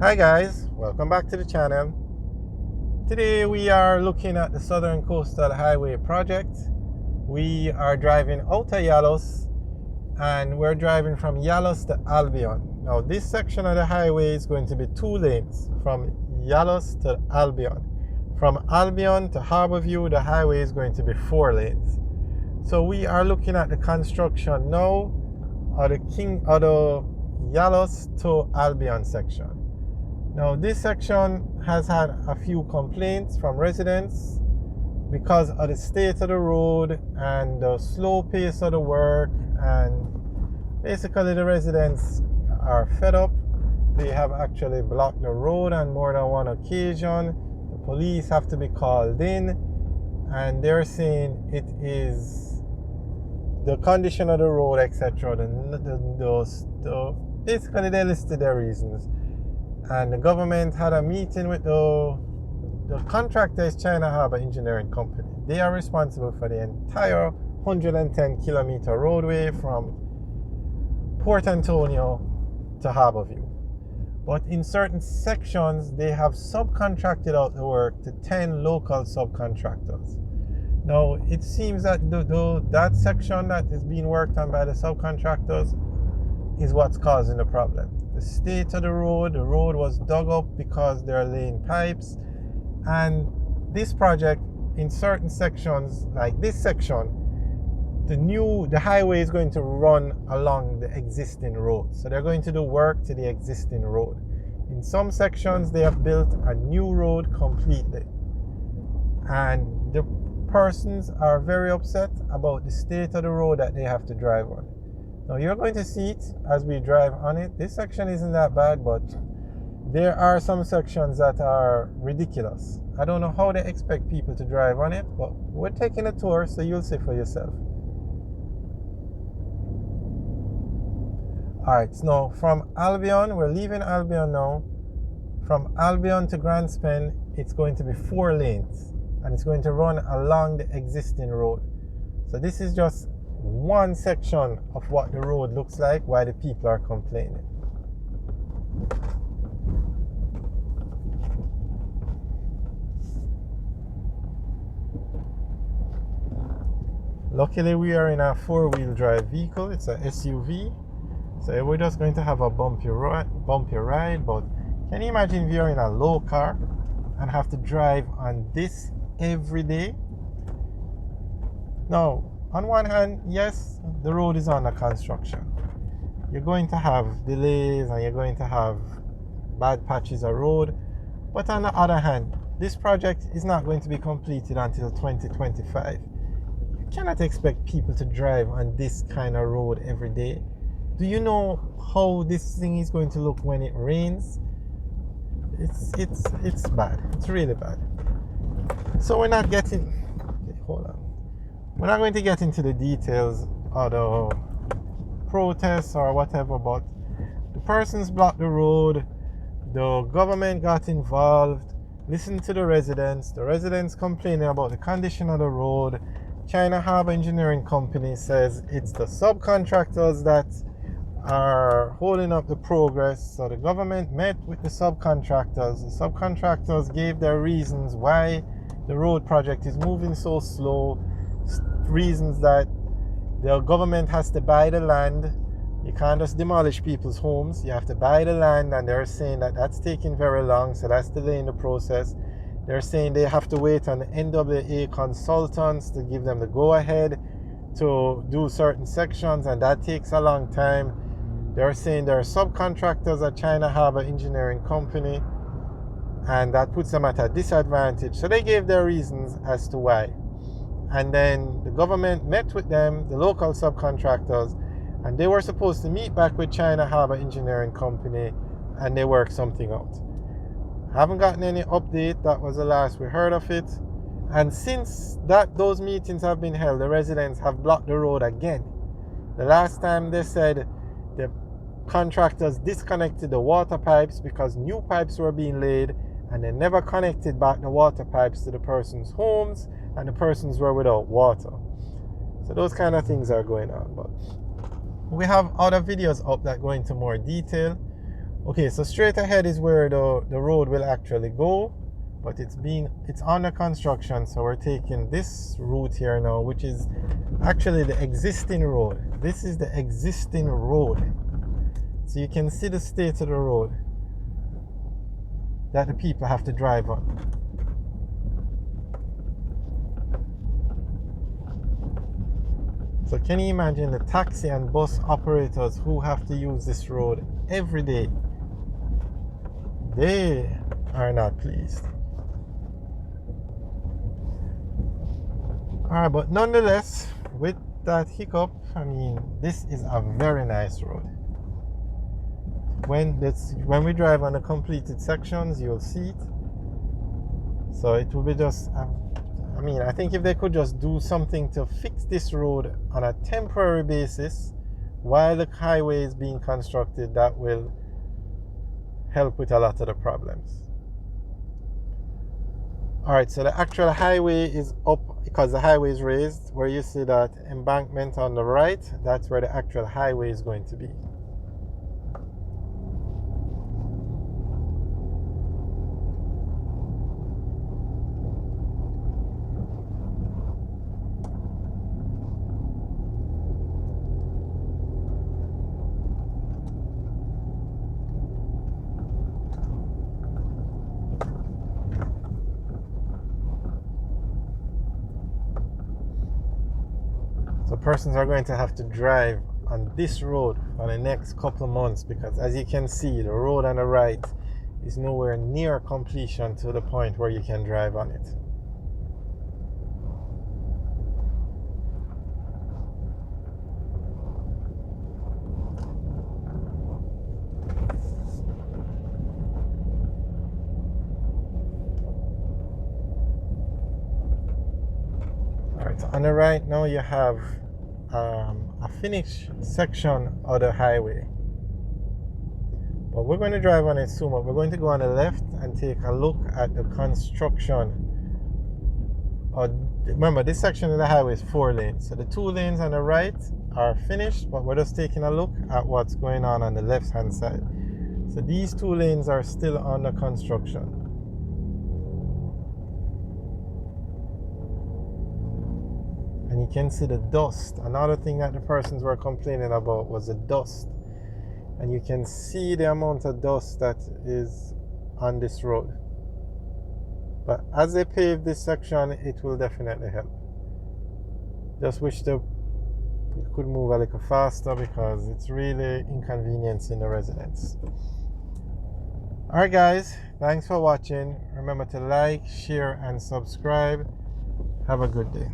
Hi guys, welcome back to the channel. Today we are looking at the Southern Coastal Highway project. We are driving out of Yalos and we're driving from Yalos to Albion. Now this section of the highway is going to be 2 lanes from Yalos to Albion. From Albion to Harborview, the highway is going to be 4 lanes. So we are looking at the construction now of the Yalos to Albion section. Now this section has had a few complaints from residents because of the state of the road and the slow pace of the work, and basically the residents are fed up. They have actually blocked the road on more than one occasion. The police have to be called in and they're saying it is the condition of the road, etc. Basically they listed their reasons. And the government had a meeting with the Contractors China Harbor Engineering Company. They are responsible for the entire 110-kilometer roadway from Port Antonio to Harborview. But in certain sections, they have subcontracted out the work to 10 local subcontractors. Now, it seems that that section that is being worked on by the subcontractors is what's causing the problem. The state of the road was dug up because they're laying pipes, and this project in certain sections, like this section, the highway is going to run along the existing road. So they're going to do work to the existing road. In some sections they have built a new road completely, and the persons are very upset about the state of the road that they have to drive on. Now you're going to see it as we drive on it. This section isn't that bad, but there are some sections that are ridiculous. I don't know how they expect people to drive on it, but we're taking a tour so you'll see for yourself. Alright, so now from Albion, we're leaving Albion now. From Albion to Grand Spen, it's going to be 4 lanes and it's going to run along the existing road. So this is just one section of what the road looks like, why the people are complaining. Luckily we are in a 4-wheel drive vehicle. It's a SUV, so we're just going to have a bumpy ride. But can you imagine if you're in a low car and have to drive on this every day? Now, on one hand, yes, the road is under construction. You're going to have delays and you're going to have bad patches of road. But on the other hand, this project is not going to be completed until 2025. You cannot expect people to drive on this kind of road every day. Do you know how this thing is going to look when it rains? It's bad. It's really bad. So we're not getting... Okay, hold on. We're not going to get into the details of the protests or whatever, but the persons blocked the road, the government got involved, listened to the residents complaining about the condition of the road. China Harbor Engineering Company says it's the subcontractors that are holding up the progress. So the government met with the subcontractors. The subcontractors gave their reasons why the road project is moving so slow. Reasons that the government has to buy the land. You can't just demolish people's homes. You have to buy the land, and they're saying that that's taking very long, so that's delaying the process. They're saying they have to wait on the NWA consultants to give them the go-ahead to do certain sections, and that takes a long time. They're saying there are subcontractors at China Harbor Engineering Company, and that puts them at a disadvantage. So they gave their reasons as to why. And then the government met with them, the local subcontractors, and they were supposed to meet back with China Harbor Engineering Company and they worked something out. Haven't gotten any update. That was the last we heard of it. And since those meetings have been held, the residents have blocked the road again. The last time they said the contractors disconnected the water pipes because new pipes were being laid, and they never connected back the water pipes to the person's homes, and the persons were without water. So those kind of things are going on. But we have other videos up that go into more detail. Okay, so straight ahead is where the road will actually go, but it's under construction, so we're taking this route here now, which is actually the existing road. This is the existing road. So you can see the state of the road that the people have to drive on. So can you imagine the taxi and bus operators who have to use this road every day? They are not pleased. All right, but nonetheless, with that hiccup, I mean, this is a very nice road. When we drive on the completed sections, you'll see it. So it will be just, I mean, I think if they could just do something to fix this road on a temporary basis while the highway is being constructed, that will help with a lot of the problems. All right, so the actual highway is up because the highway is raised. Where you see that embankment on the right, that's where the actual highway is going to be. So persons are going to have to drive on this road for the next couple of months because, as you can see, the road on the right is nowhere near completion to the point where you can drive on it. All right, so on the right now you have a finished section of the highway, but we're going to drive on it soon. But we're going to go on the left and take a look at the construction. Remember, this section of the highway is 4 lanes, so the 2 lanes on the right are finished, but we're just taking a look at what's going on the left hand side. So these 2 lanes are still under construction. And you can see the dust. Another thing that the persons were complaining about was the dust. And you can see the amount of dust that is on this road. But as they pave this section, it will definitely help. Just wish it could move a little faster because it's really inconveniencing the residents. Alright guys, thanks for watching. Remember to like, share and subscribe. Have a good day.